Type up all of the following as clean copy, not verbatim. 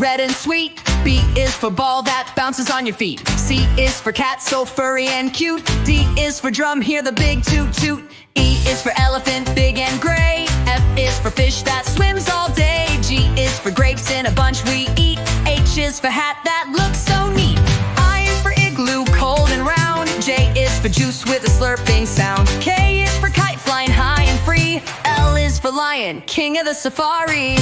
red and sweet. B is for ball that bounces on your feet. C is for cat, so furry and cute. D is for drum, hear the big toot toot. E is for elephant, big and gray. F is for fish that swims all day. G is for grapes in a bunch we eat. H is for hat that looks so neat. I is for igloo, cold and round. J is for juice with a slurping sound. K is for kite, flying high and free. L is for lion, king of the safari.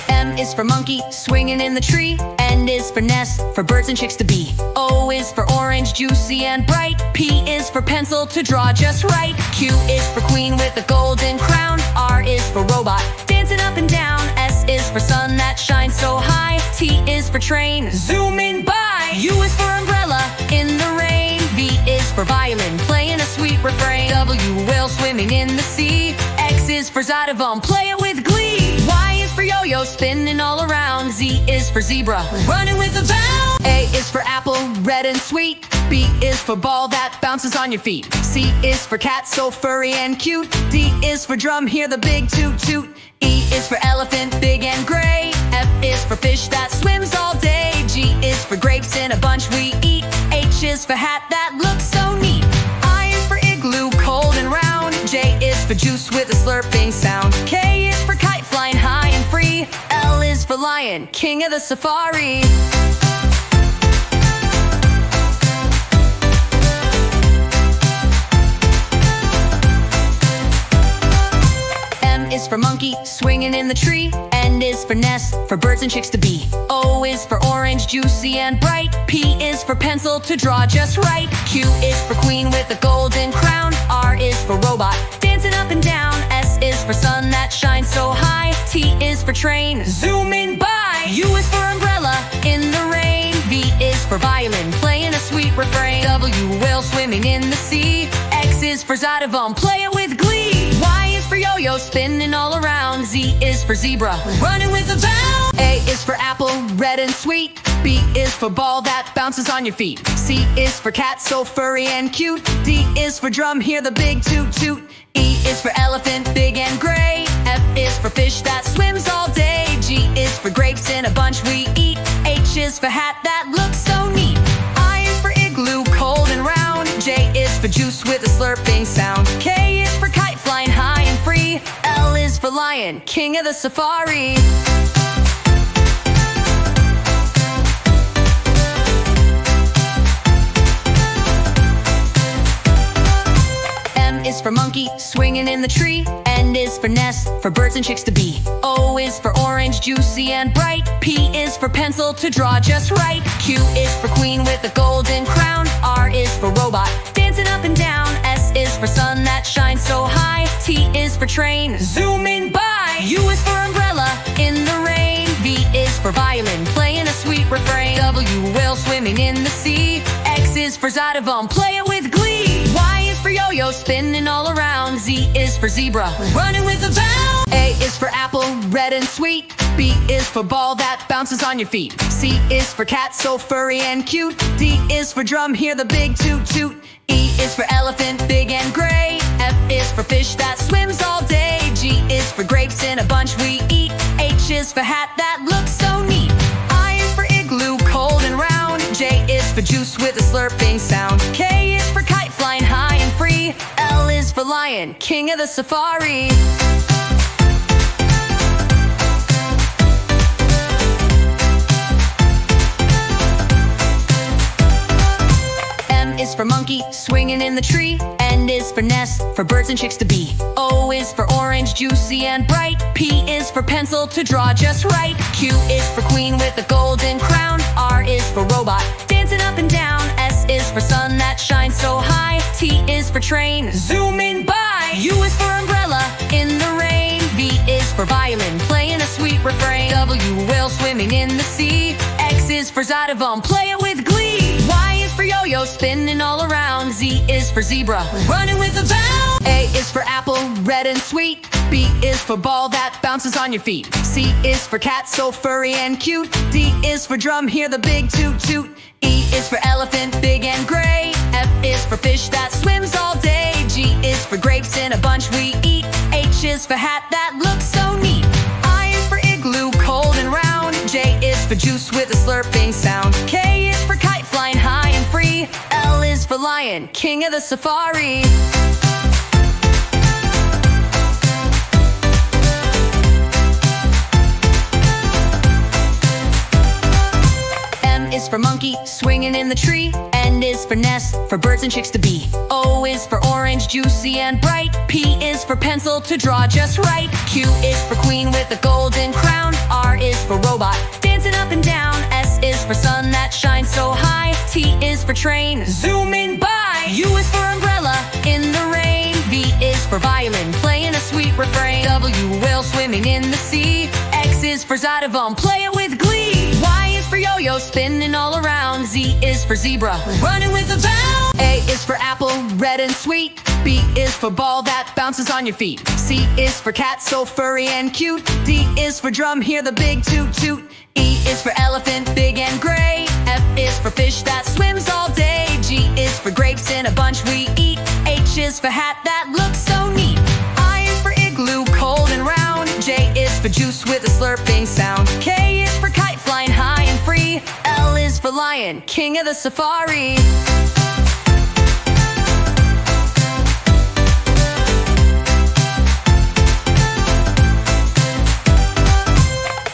M is for monkey, swinging in the tree. N is for nest, for birds and chicks to be. O is for orange, juicy and bright. P is for pencil, to draw just right. Q is for queen with a golden crown. R is for robot, dancing up and down. S is for sun that shines so high. T is for train, zooming by. U is for umbrella, in the rain. V is for violin, playing a sweet refrain. W, whale swimming in the sea. X is for Zydevom, play it with glee. Y is for yo-yo, spinning all around. Z is for zebra, running with a bound. A is for apple, red and sweet. B is for ball that bounces on your feet. C is for cat, so furry and cute. D is for drum, hear the big toot toot. E is for elephant, big and gray. F is for fish that swims all day. G is for grapes in a bunch we eat. H is for hat that looks so neat. I is for igloo, cold and round. J is for juice with a slurping sound. K is for kite, flying high and free. L is for lion, king of the safari. M is for monkey, swinging in the tree. N is for nest, for birds and chicks to be. O is for orange, juicy and bright. P is for pencil, to draw just right. Q is for queen with a golden crown. R is for robot, dancing up and down. S is for sun that shines so high. T is for train, zooming by. U is for umbrella, in the rain. V is for violin, playing a sweet refrain. W, whale swimming in the sea. X is for Zydevom, play it with glee. Y is for yo-yo, spinning all around. Z is for zebra, running with a bound. A is for apple, red and sweet. B is for ball that bounces on your feet. C is for cat, so furry and cute. D is for drum, hear the big toot toot. E is for elephant, big and gray. F is for fish that swims all day. G is for grapes in a bunch we eat. H is for hat that looks so neat. I is for igloo, cold and round. J is for juice with a slurping sound. K is for kite, flying high and free. L is for lion, king of the safari. M is for monkey, swinging in the tree. N is for nest, for birds and chicks to be. O is for orange, juicy and bright. P is for pencil, to draw just right. Q is for queen with a golden crown. R is for robot, dancing up and down. S is for sun that shines so high. T is for train, zooming by. U is for umbrella, in the rain. V is for violin, playing a sweet refrain. W, whale swimming in the sea. X is for Zydevom, play it with glee. Y is for yo-yo, spinning all around. Z is for zebra, running with a bound. A is for apple, red and sweet. B is for ball that bounces on your feet. C is for cat, so furry and cute. D is for drum, hear the big toot toot. E is for elephant, big and gray. F is for fish that swims all day. G is for grapes in a bunch we eat. H is for hat that looks so neat. I is for igloo, cold and round. J is for juice with a slurping sound. K is for kite, flying high and free. L is for lion, king of the safari. M is for monkey, swinging in the tree. N is for nest, for birds and chicks to be. O is for orange, juicy and bright. P is for pencil, to draw just right. Q is for queen with a golden crown. R is for robot, dancing up and down. S is for sun that shines so high. T is for train, zooming by. U is for umbrella, in the rain. V is for violin, playing a sweet refrain. W, whale swimming in the sea. X is for Zydevom, play it with glee. Y is for yo-yo, spinning all around. Z is for zebra, running with a bound. A is for apple, red and sweet. B is for ball that bounces on your feet. C is for cat, so furry and cute. D is for drum, hear the big toot toot. E is for elephant, big and gray. F is for fish that swims is for hat that looks so neat. I is for igloo, cold and round. J is for juice with a slurping sound. K is for kite flying high and free. L is for lion, king of the safari. M is for monkey, swinging in the tree. N is for nest, for birds and chicks to be. O is for orange, juicy and bright. P is for pencil, to draw just right. Q is for queen with a golden crown. R is for robot, dancing up and down. S is for sun that shines so high. T is for train, zooming by. U is for umbrella, in the rain. V is for violin, playing a sweet refrain. W, whale swimming in the sea. X is for Zydevom, play it with glee. Y is for yo-yo, spinning all around. Z is for zebra, running with a bound. A is for apple, red and sweet. B is for ball that bounces on your feet. C is for cat, so furry and cute. D is for drum, hear the big toot toot. E is for elephant, big and gray. F is for fish that swims all day. G is for grapes in a bunch we eat. H is for hat that looks so neat. I is for igloo, cold and round. J is for juice with a slurping sound. K is for kite flying high and free. L is for lion, king of the safari.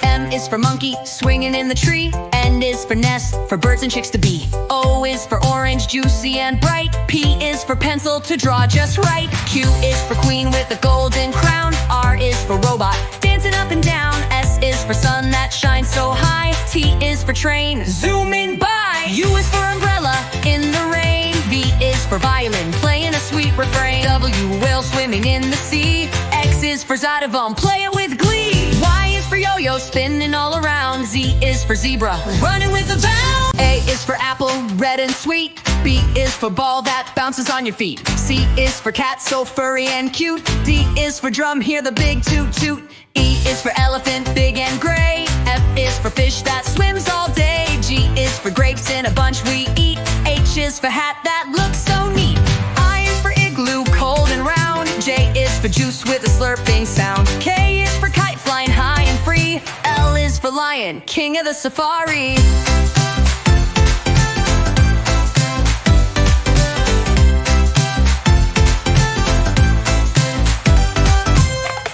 M is for monkey, swinging in the tree. N is for nest, for birds and chicks to be. O is for orange, juicy and bright. P is for pencil, to draw just right. Q is for queen with a golden crown. R is for robot, dancing up and down. S is for sun that shines so high. T is for train, zooming by. U is for umbrella, in the rain. V is for violin, playing a sweet refrain. W, whale swimming in the sea. X is for Zydevom, play it with glee. Y is for yo-yo, spinning all around. Z is for zebra, running with a bound. A is for apple, red and sweet. B is for ball that bounces on your feet. C is for cat, so furry and cute. D is for drum, hear the big toot toot. E is for elephant, big and gray. F is for fish that swims all day. G is for grapes in a bunch we eat. H is for hat that looks so neat. I is for igloo, cold and round. J is for juice with a slurping sound. K is for kite flying high and free. L is for lion, king of the safari.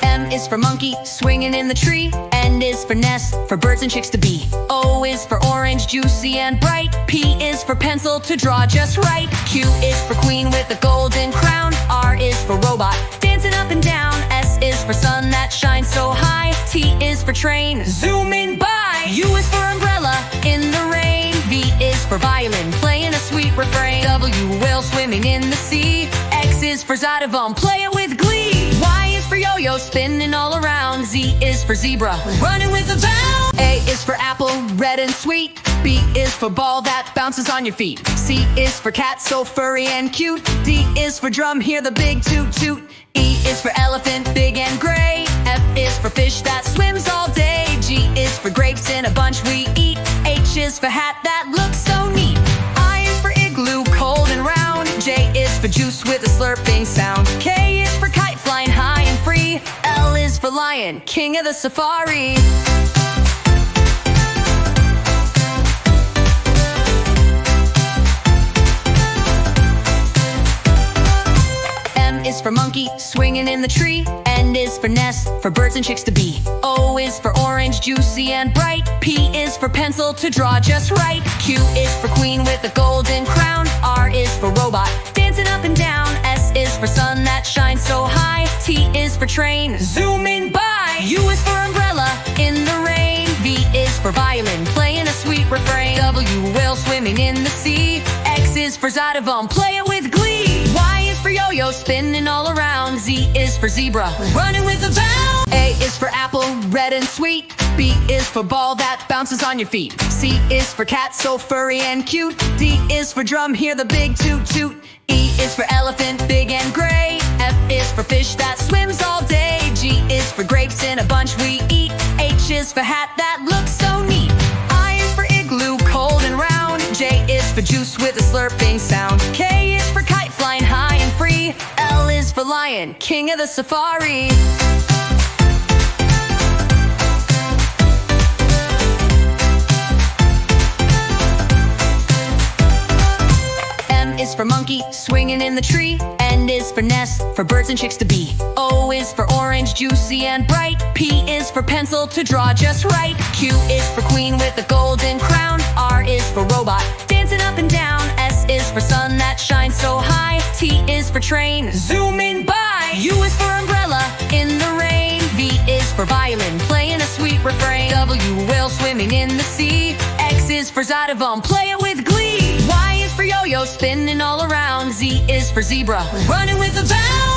M is for monkey, swinging in the tree. N is for nest, for birds and chicks to be. O is for orange, juicy and bright. P is for pencil, to draw just right. Q is for queen with a golden crown. R is for robot, dancing up and down. S is for sun that shines so high. T is for train, zooming by. U is for umbrella, in the rain. V is for violin, playing a sweet refrain. W, whale swimming in the sea. X is for Zydevom, play it with glee. Y is for yo-yo, spinning all around. Z is for zebra, running with a bound. A is for apple, red and sweet. B is for ball that bounces on your feet. C is for cat, so furry and cute. D is for drum, hear the big toot toot. E is for elephant, big and gray. F is for fish that swims all day. G is for grapes in a bunch we eat. H is for hat that looks so neat. I is for igloo, cold and round. J is for juice with a slurping sound. K is for kite flying high and free. L is for lion, king of the safari. M is for monkey, swinging in the tree. N is for nest, for birds and chicks to be. O is for orange, juicy and bright. P is for pencil, to draw just right. Q is for queen with a golden crown. R is for robot, dancing up and down. S is for sun that shines so high. T is for train, zooming by. U is for umbrella, in the rain. V is for violin, playing a sweet refrain. W, whale swimming in the sea. X is for Zydevom, play it with glee. Y is for yo-yo, spinning all around. Z is for zebra, running with a bound. A is for apple, red and sweet. B is for ball that bounces on your feet. C is for cat, so furry and cute. D is for drum, hear the big toot toot. E is for elephant, big and gray. F is for fish that swims all day. G is for grapes in a bunch we eat. H is for hat that looks so neat. I is for igloo, cold and round. J is for juice with a slurping sound. K is for kite flying high and free. L is for lion. lion, king of the safari. M is for monkey, swinging in the tree. N is for nest, for birds and chicks to be. O is for orange, juicy and bright. P is for pencil, to draw just right. Q is for queen with a golden crown. R is for robot, dancing up and down. S is for sun that shines so high. T is for train, zooming by. U is for umbrella, in the rain. V is for violin, playing a sweet refrain. W, whale swimming in the sea. X is for Zydevom, play it with glee. Y is for yo-yo, spinning all around. Z is for zebra, running with a bound.